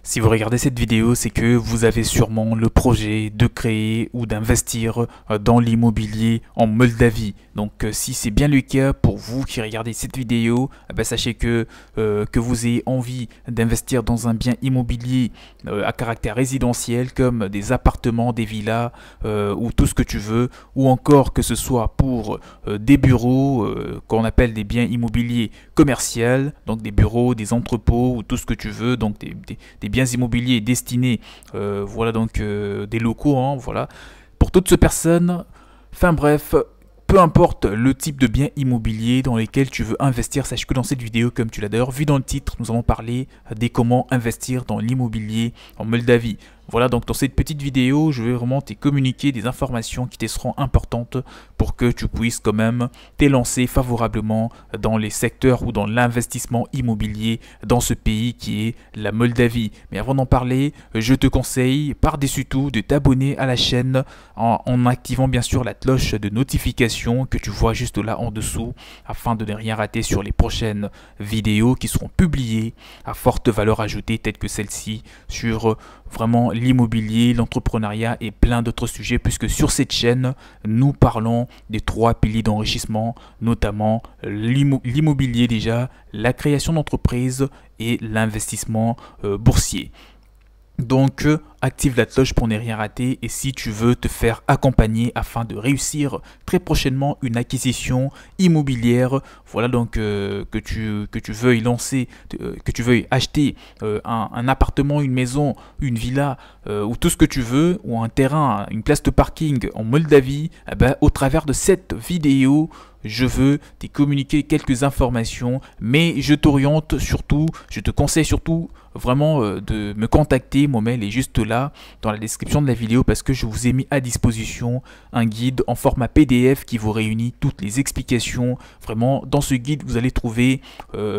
Si vous regardez cette vidéo, c'est que vous avez sûrement le projet de créer ou d'investir dans l'immobilier en Moldavie. Donc si c'est bien le cas pour vous qui regardez cette vidéo, sachez que vous ayez envie d'investir dans un bien immobilier à caractère résidentiel comme des appartements, des villas ou tout ce que tu veux, ou encore que ce soit pour des bureaux qu'on appelle des biens immobiliers commerciaux, donc des bureaux, des entrepôts ou tout ce que tu veux, donc des biens immobiliers destinés, voilà donc des locaux, hein, voilà, pour toutes ces personnes. Enfin bref, peu importe le type de bien immobilier dans lesquels tu veux investir, sache que dans cette vidéo, comme tu l'as d'ailleurs vu dans le titre, nous allons parler des comment investir dans l'immobilier en Moldavie. Voilà, donc dans cette petite vidéo, je vais vraiment te communiquer des informations qui te seront importantes pour que tu puisses quand même t'élancer favorablement dans les secteurs ou dans l'investissement immobilier dans ce pays qui est la Moldavie. Mais avant d'en parler, je te conseille par-dessus tout de t'abonner à la chaîne en activant bien sûr la cloche de notification que tu vois juste là en dessous afin de ne rien rater sur les prochaines vidéos qui seront publiées à forte valeur ajoutée telles que celle-ci sur vraiment l'immobilier, l'entrepreneuriat et plein d'autres sujets, puisque sur cette chaîne, nous parlons des 3 piliers d'enrichissement, notamment l'immobilier déjà, la création d'entreprise et l'investissement boursier. Donc active la cloche pour ne rien rater, et si tu veux te faire accompagner afin de réussir très prochainement une acquisition immobilière, voilà donc que tu veuilles lancer, que tu veuilles acheter un appartement, une maison, une villa ou tout ce que tu veux, ou un terrain, une place de parking en Moldavie, au travers de cette vidéo, je veux te communiquer quelques informations, mais je t'oriente surtout, je te conseille surtout vraiment de me contacter. Mon mail est juste là dans la description de la vidéo, parce que je vous ai mis à disposition un guide en format PDF qui vous réunit toutes les explications. Vraiment, dans ce guide, vous allez trouver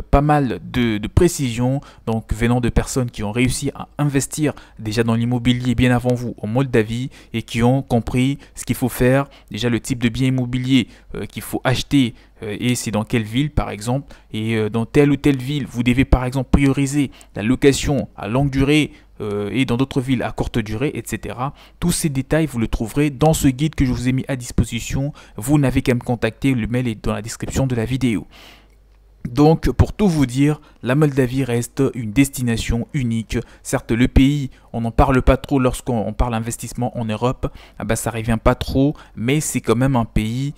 pas mal de précisions, donc venant de personnes qui ont réussi à investir déjà dans l'immobilier bien avant vous en Moldavie et qui ont compris ce qu'il faut faire, déjà le type de bien immobilier qu'il faut acheter et c'est dans quelle ville par exemple, et dans telle ou telle ville vous devez par exemple prioriser la location à longue durée et dans d'autres villes à courte durée, etc. Tous ces détails vous le trouverez dans ce guide que je vous ai mis à disposition. Vous n'avez qu'à me contacter, le mail est dans la description de la vidéo. Donc, pour tout vous dire, la Moldavie reste une destination unique. Certes, le pays, on n'en parle pas trop lorsqu'on parle investissement en Europe, ça revient pas trop, mais c'est quand même un pays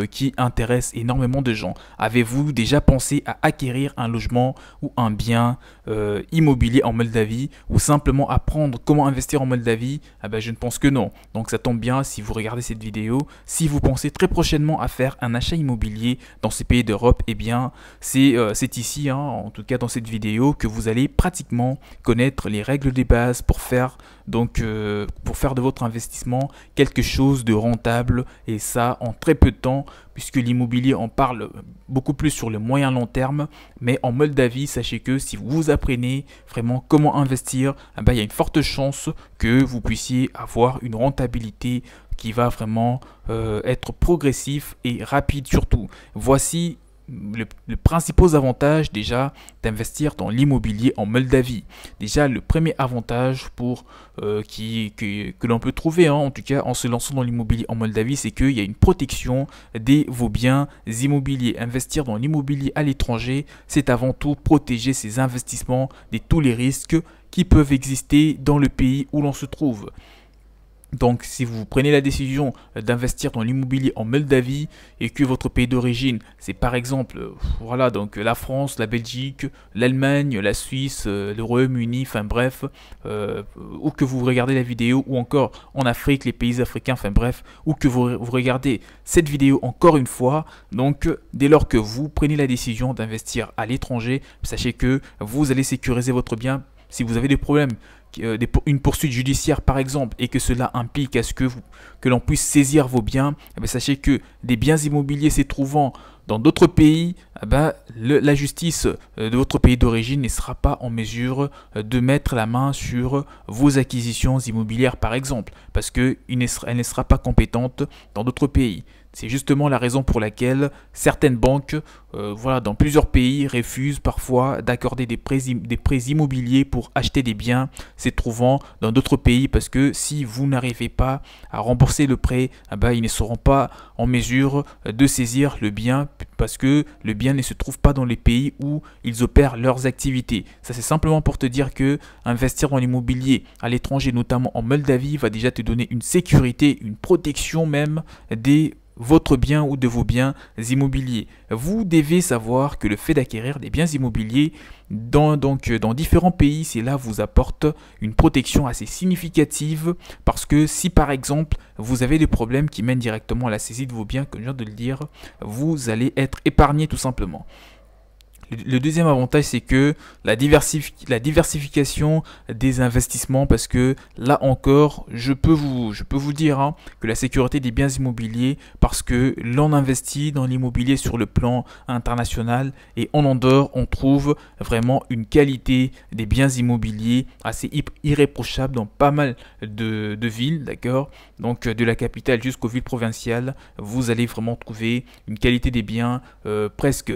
qui intéresse énormément de gens. Avez-vous déjà pensé à acquérir un logement ou un bien immobilier en Moldavie, ou simplement apprendre comment investir en Moldavie? Je ne pense que non. Donc ça tombe bien si vous regardez cette vidéo. Si vous pensez très prochainement à faire un achat immobilier dans ces pays d'Europe, bien c'est ici, hein, en tout cas dans cette vidéo, que vous allez pratiquement connaître les règles des bases pour faire de votre investissement quelque chose de rentable, et ça en très peu de temps, puisque l'immobilier en parle beaucoup plus sur le moyen long terme. Mais en Moldavie, sachez que si vous apprenez vraiment comment investir, il y a une forte chance que vous puissiez avoir une rentabilité qui va vraiment être progressif et rapide surtout. Voici le principal avantage déjà d'investir dans l'immobilier en Moldavie. Déjà, le premier avantage que l'on peut trouver, hein, en tout cas en se lançant dans l'immobilier en Moldavie, c'est qu'il y a une protection de vos biens immobiliers. Investir dans l'immobilier à l'étranger, c'est avant tout protéger ses investissements de tous les risques qui peuvent exister dans le pays où l'on se trouve. Donc si vous prenez la décision d'investir dans l'immobilier en Moldavie et que votre pays d'origine c'est par exemple voilà donc la France, la Belgique, l'Allemagne, la Suisse, le Royaume-Uni, enfin bref, ou que vous regardez la vidéo, ou encore en Afrique, les pays africains, enfin bref, ou que vous regardez cette vidéo encore une fois, donc dès lors que vous prenez la décision d'investir à l'étranger, sachez que vous allez sécuriser votre bien. Si vous avez des problèmes, une poursuite judiciaire par exemple, et que cela implique à ce que l'on puisse saisir vos biens, sachez que des biens immobiliers se trouvant dans d'autres pays, la justice de votre pays d'origine ne sera pas en mesure de mettre la main sur vos acquisitions immobilières par exemple, parce qu'elle ne sera pas compétente dans d'autres pays. C'est justement la raison pour laquelle certaines banques, voilà, dans plusieurs pays, refusent parfois d'accorder des prêts immobiliers pour acheter des biens se trouvant dans d'autres pays, parce que si vous n'arrivez pas à rembourser le prêt, ils ne seront pas en mesure de saisir le bien, parce que le bien ne se trouve pas dans les pays où ils opèrent leurs activités. Ça, c'est simplement pour te dire que investir dans l'immobilier à l'étranger, notamment en Moldavie, va déjà te donner une sécurité, une protection même des votre bien ou de vos biens immobiliers. Vous devez savoir que le fait d'acquérir des biens immobiliers dans différents pays, cela vous apporte une protection assez significative, parce que si par exemple vous avez des problèmes qui mènent directement à la saisie de vos biens, comme je viens de le dire, vous allez être épargné tout simplement. Le deuxième avantage, c'est que la diversification des investissements, parce que là encore, je peux vous dire que la sécurité des biens immobiliers, parce que l'on investit dans l'immobilier sur le plan international, et en Andorre, on trouve vraiment une qualité des biens immobiliers assez irréprochable dans pas mal de villes, d'accord. Donc de la capitale jusqu'aux villes provinciales, vous allez vraiment trouver une qualité des biens presque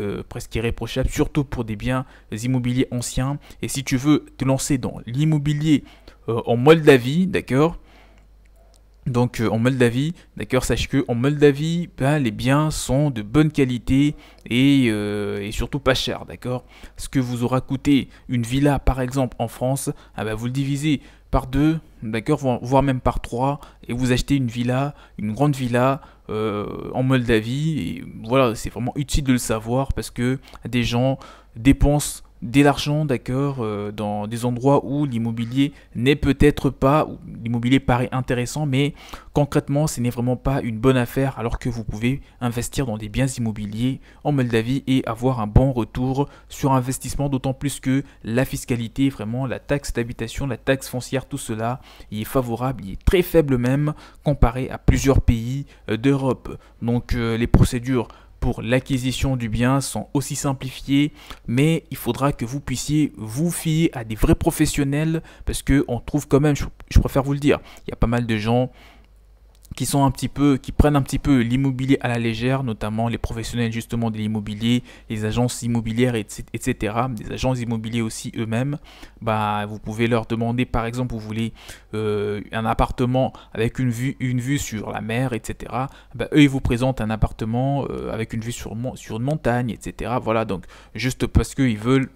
irréprochable, surtout pour des biens immobiliers anciens. Et si tu veux te lancer dans l'immobilier en Moldavie, d'accord, donc en Moldavie, d'accord, sache que en Moldavie, les biens sont de bonne qualité et surtout pas cher, d'accord. Ce que vous aura coûté une villa par exemple en France, vous le divisez par 2, d'accord, voire même par 3, et vous achetez une villa, une grande villa en Moldavie. Et voilà, c'est vraiment utile de le savoir, parce que des gens dépensent de l'argent, d'accord, dans des endroits où l'immobilier n'est peut-être pas, où l'immobilier paraît intéressant, mais concrètement, ce n'est vraiment pas une bonne affaire, alors que vous pouvez investir dans des biens immobiliers en Moldavie et avoir un bon retour sur investissement, d'autant plus que la fiscalité, vraiment la taxe d'habitation, la taxe foncière, tout cela, il est favorable, il est très faible même, comparé à plusieurs pays d'Europe. Donc les procédures pour l'acquisition du bien sont aussi simplifiées, mais il faudra que vous puissiez vous fier à des vrais professionnels, parce que on trouve quand même, je préfère vous le dire, il y a pas mal de gens qui prennent un petit peu l'immobilier à la légère, notamment les professionnels justement de l'immobilier, les agences immobilières, etc. Des agents immobiliers aussi eux-mêmes. Vous pouvez leur demander, par exemple, vous voulez un appartement avec une vue sur la mer, etc. Eux, ils vous présentent un appartement avec une vue sur une montagne, etc. Voilà, donc juste parce qu'ils veulent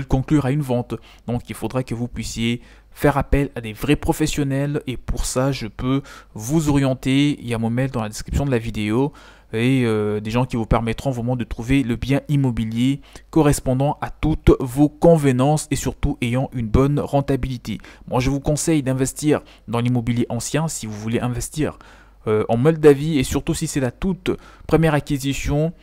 conclure à une vente. Donc il faudra que vous puissiez faire appel à des vrais professionnels, et pour ça je peux vous orienter. Il y a mon mail dans la description de la vidéo, et des gens qui vous permettront vraiment de trouver le bien immobilier correspondant à toutes vos convenances et surtout ayant une bonne rentabilité. Moi je vous conseille d'investir dans l'immobilier ancien si vous voulez investir en Moldavie, et surtout si c'est la toute première acquisition.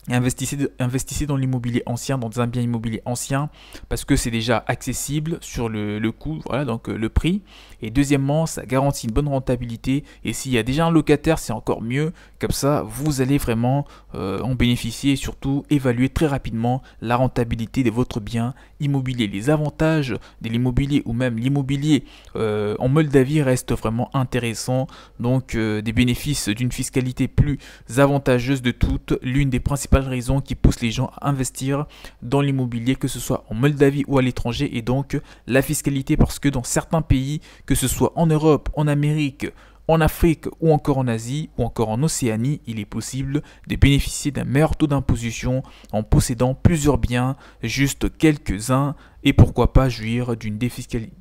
Investissez dans l'immobilier ancien, dans un bien immobilier ancien, parce que c'est déjà accessible sur le coût, voilà, donc le prix. Et deuxièmement, ça garantit une bonne rentabilité. Et s'il y a déjà un locataire, c'est encore mieux. Comme ça, vous allez vraiment en bénéficier, et surtout évaluer très rapidement la rentabilité de votre bien immobilier. Les avantages de l'immobilier, ou même l'immobilier en Moldavie, restent vraiment intéressants. Donc des bénéfices d'une fiscalité plus avantageuse de toutes, l'une des principales raisons qui poussent les gens à investir dans l'immobilier, que ce soit en Moldavie ou à l'étranger, et donc la fiscalité, parce que dans certains pays, que ce soit en Europe, en Amérique, en Afrique ou encore en Asie ou encore en Océanie, il est possible de bénéficier d'un meilleur taux d'imposition en possédant plusieurs biens, juste quelques-uns, et pourquoi pas jouir d'une défiscalisation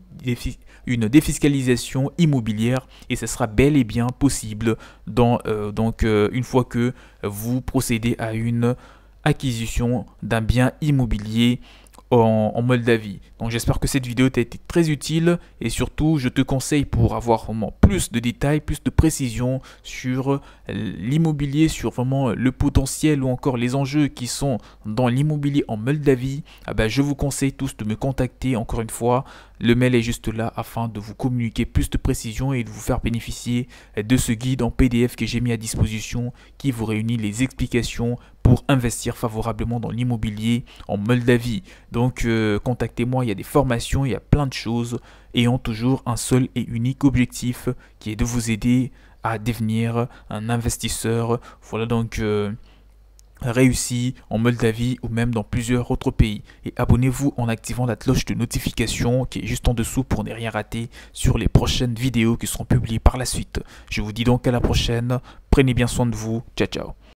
immobilière, et ce sera bel et bien possible une fois que vous procédez à une acquisition d'un bien immobilier en Moldavie. Donc j'espère que cette vidéo t'a été très utile, et surtout je te conseille, pour avoir vraiment plus de détails, plus de précisions sur l'immobilier, sur vraiment le potentiel ou encore les enjeux qui sont dans l'immobilier en Moldavie, je vous conseille tous de me contacter. Encore une fois, le mail est juste là afin de vous communiquer plus de précisions et de vous faire bénéficier de ce guide en PDF que j'ai mis à disposition, qui vous réunit les explications pour investir favorablement dans l'immobilier en Moldavie. Donc contactez-moi, il y a des formations, il y a plein de choses, ayant toujours un seul et unique objectif, qui est de vous aider à devenir un investisseur. Voilà donc réussi en Moldavie ou même dans plusieurs autres pays. Et abonnez-vous en activant la cloche de notification qui est juste en dessous pour ne rien rater sur les prochaines vidéos qui seront publiées par la suite. Je vous dis donc à la prochaine, prenez bien soin de vous, ciao ciao.